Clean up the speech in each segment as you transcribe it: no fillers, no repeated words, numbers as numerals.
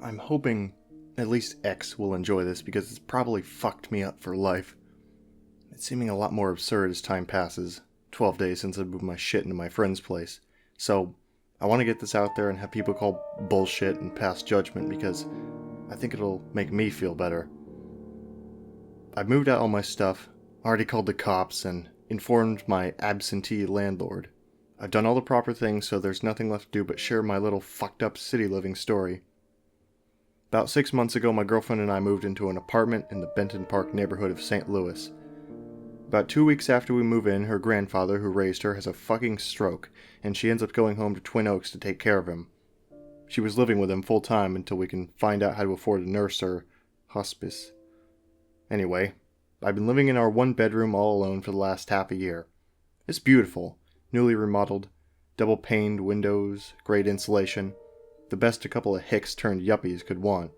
I'm hoping at least X will enjoy this because it's probably fucked me up for life. It's seeming a lot more absurd as time passes. 12 days since I moved my shit into my friend's place. So, I want to get this out there and have people call bullshit and pass judgment because I think it'll make me feel better. I've moved out all my stuff, already called the cops, and informed my absentee landlord. I've done all the proper things, so there's nothing left to do but share my little fucked up city living story. About 6 months ago, my girlfriend and I moved into an apartment in the Benton Park neighborhood of St. Louis. About 2 weeks after we move in, her grandfather, who raised her, has a fucking stroke, and she ends up going home to Twin Oaks to take care of him. She was living with him full time until we can find out how to afford a nurse or hospice. Anyway, I've been living in our one bedroom all alone for the last half a year. It's beautiful, newly remodeled, double paned windows, great insulation, the best a couple of hicks turned yuppies could want.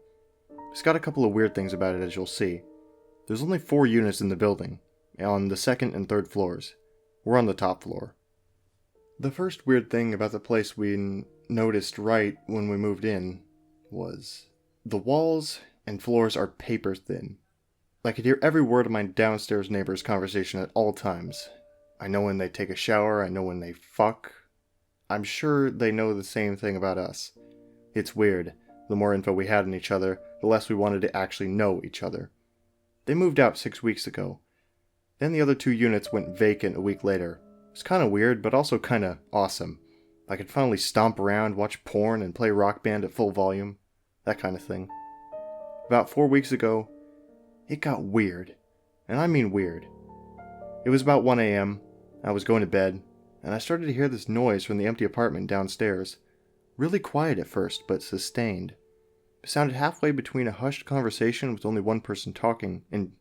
It's got a couple of weird things about it, as you'll see. There's only 4 units in the building, on the second and third floors. We're on the top floor. The first weird thing about the place we noticed right when we moved in was the walls and floors are paper thin. I could hear every word of my downstairs neighbor's conversation at all times. I know when they take a shower, I know when they fuck. I'm sure they know the same thing about us. It's weird. The more info we had on each other, the less we wanted to actually know each other. They moved out 6 weeks ago. Then the other 2 units went vacant a week later. It's kinda weird, but also kinda awesome. I could finally stomp around, watch porn, and play Rock Band at full volume. That kind of thing. About 4 weeks ago, it got weird. And I mean weird. It was about 1 a.m. I was going to bed, and I started to hear this noise from the empty apartment downstairs. Really quiet at first, but sustained. It sounded halfway between a hushed conversation with only one person talking and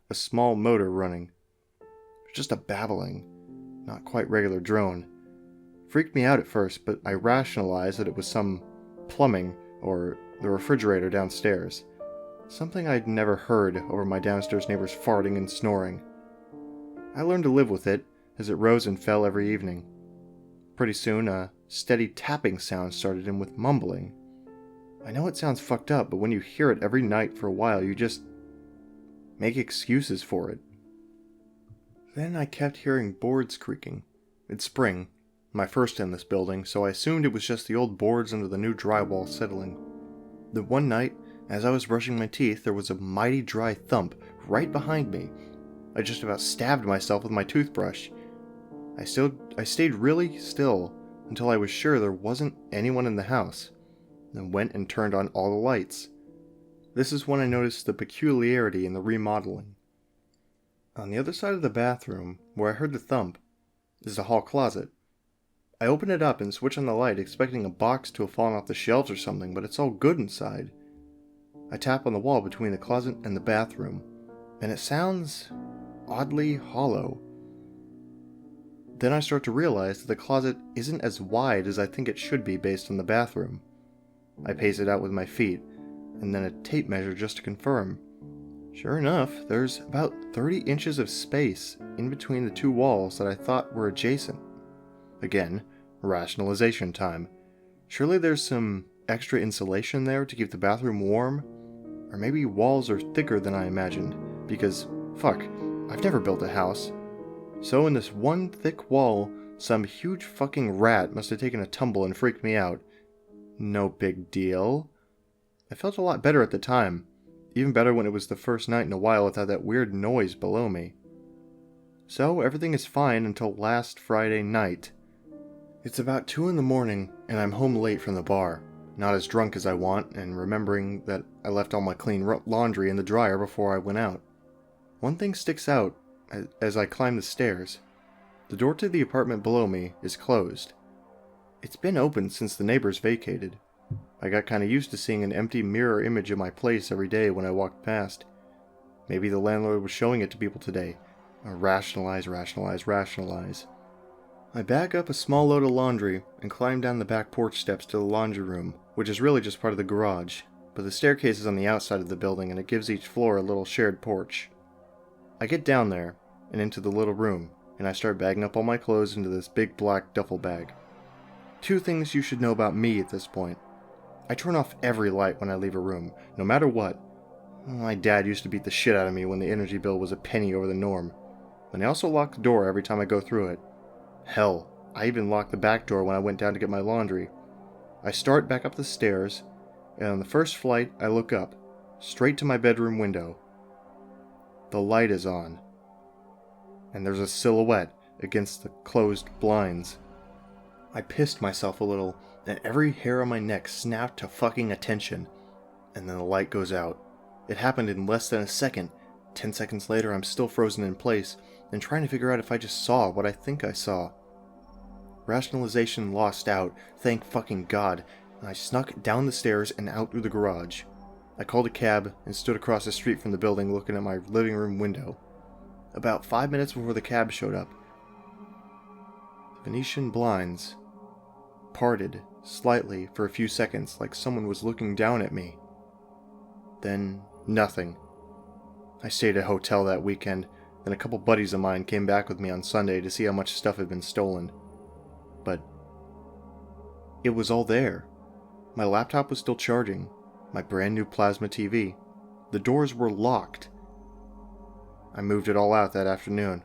a small motor running. Just a babbling, not quite regular drone. Freaked me out at first, but I rationalized that it was some plumbing or the refrigerator downstairs. Something I'd never heard over my downstairs neighbors farting and snoring. I learned to live with it as it rose and fell every evening. Pretty soon, a steady tapping sound started in with mumbling. I know it sounds fucked up, but when you hear it every night for a while, you just make excuses for it. Then I kept hearing boards creaking. It's spring, my first in this building, so I assumed it was just the old boards under the new drywall settling. Then one night, as I was brushing my teeth, there was a mighty dry thump right behind me. I just about stabbed myself with my toothbrush. I stayed really still until I was sure there wasn't anyone in the house, then went and turned on all the lights. This is when I noticed the peculiarity in the remodeling. On the other side of the bathroom, where I heard the thump, is a hall closet. I open it up and switch on the light, expecting a box to have fallen off the shelves or something, but it's all good inside. I tap on the wall between the closet and the bathroom, and it sounds oddly hollow. Then I start to realize that the closet isn't as wide as I think it should be based on the bathroom. I pace it out with my feet, and then a tape measure just to confirm. Sure enough, there's about 30 inches of space in between the 2 walls that I thought were adjacent. Again, rationalization time. Surely there's some extra insulation there to keep the bathroom warm? Or maybe walls are thicker than I imagined, because, fuck, I've never built a house. So in this one thick wall, some huge fucking rat must have taken a tumble and freaked me out. No big deal. I felt a lot better at the time. Even better when it was the first night in a while without that weird noise below me. So everything is fine until last Friday night. It's about 2 in the morning, and I'm home late from the bar. Not as drunk as I want, and remembering that I left all my clean laundry in the dryer before I went out. One thing sticks out as I climb the stairs. The door to the apartment below me is closed. It's been open since the neighbors vacated. I got kinda used to seeing an empty mirror image of my place every day when I walked past. Maybe the landlord was showing it to people today. Rationalize. I bag up a small load of laundry and climb down the back porch steps to the laundry room, which is really just part of the garage, but the staircase is on the outside of the building and it gives each floor a little shared porch. I get down there and into the little room, and I start bagging up all my clothes into this big black duffel bag. 2 things you should know about me at this point. I turn off every light when I leave a room, no matter what. My dad used to beat the shit out of me when the energy bill was a penny over the norm. And I also lock the door every time I go through it. Hell, I even locked the back door when I went down to get my laundry. I start back up the stairs, and on the first flight I look up, straight to my bedroom window. The light is on, and there's a silhouette against the closed blinds. I pissed myself a little, and every hair on my neck snapped to fucking attention, and then the light goes out. It happened in less than a second. 10 seconds later, I'm still frozen in place, and trying to figure out if I just saw what I think I saw. Rationalization lost out, thank fucking God, and I snuck down the stairs and out through the garage. I called a cab and stood across the street from the building looking at my living room window. About 5 minutes before the cab showed up, the Venetian blinds parted slightly for a few seconds like someone was looking down at me. Then nothing. I stayed at a hotel that weekend, and a couple buddies of mine came back with me on Sunday to see how much stuff had been stolen. But it was all there. My laptop was still charging, my brand new plasma TV. The doors were locked. I moved it all out that afternoon.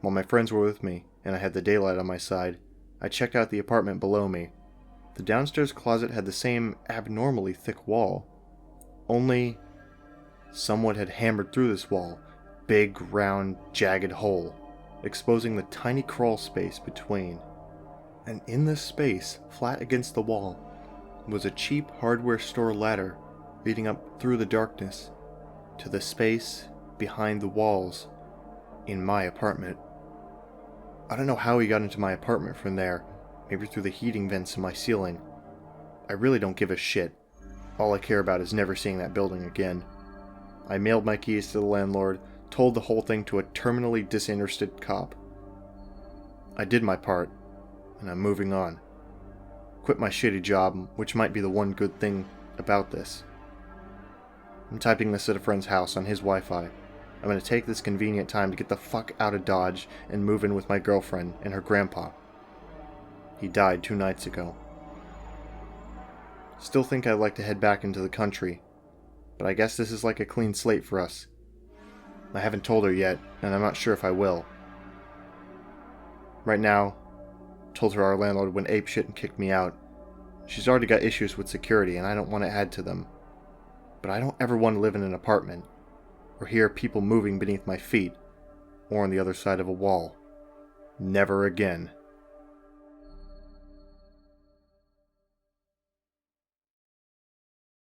While my friends were with me, and I had the daylight on my side, I checked out the apartment below me. The downstairs closet had the same abnormally thick wall. Only someone had hammered through this wall, big, round, jagged hole, exposing the tiny crawl space between. And in this space, flat against the wall, was a cheap hardware store ladder leading up through the darkness to the space behind the walls in my apartment. I don't know how he got into my apartment from there, maybe through the heating vents in my ceiling. I really don't give a shit. All I care about is never seeing that building again. I mailed my keys to the landlord, told the whole thing to a terminally disinterested cop. I did my part, and I'm moving on. Quit my shitty job, which might be the one good thing about this. I'm typing this at a friend's house on his Wi-Fi. I'm going to take this convenient time to get the fuck out of Dodge and move in with my girlfriend and her grandpa. He died 2 nights ago. Still think I'd like to head back into the country, but I guess this is like a clean slate for us. I haven't told her yet, and I'm not sure if I will. Right now, told her our landlord went apeshit and kicked me out. She's already got issues with security, and I don't want to add to them. But I don't ever want to live in an apartment, or hear people moving beneath my feet, or on the other side of a wall. Never again.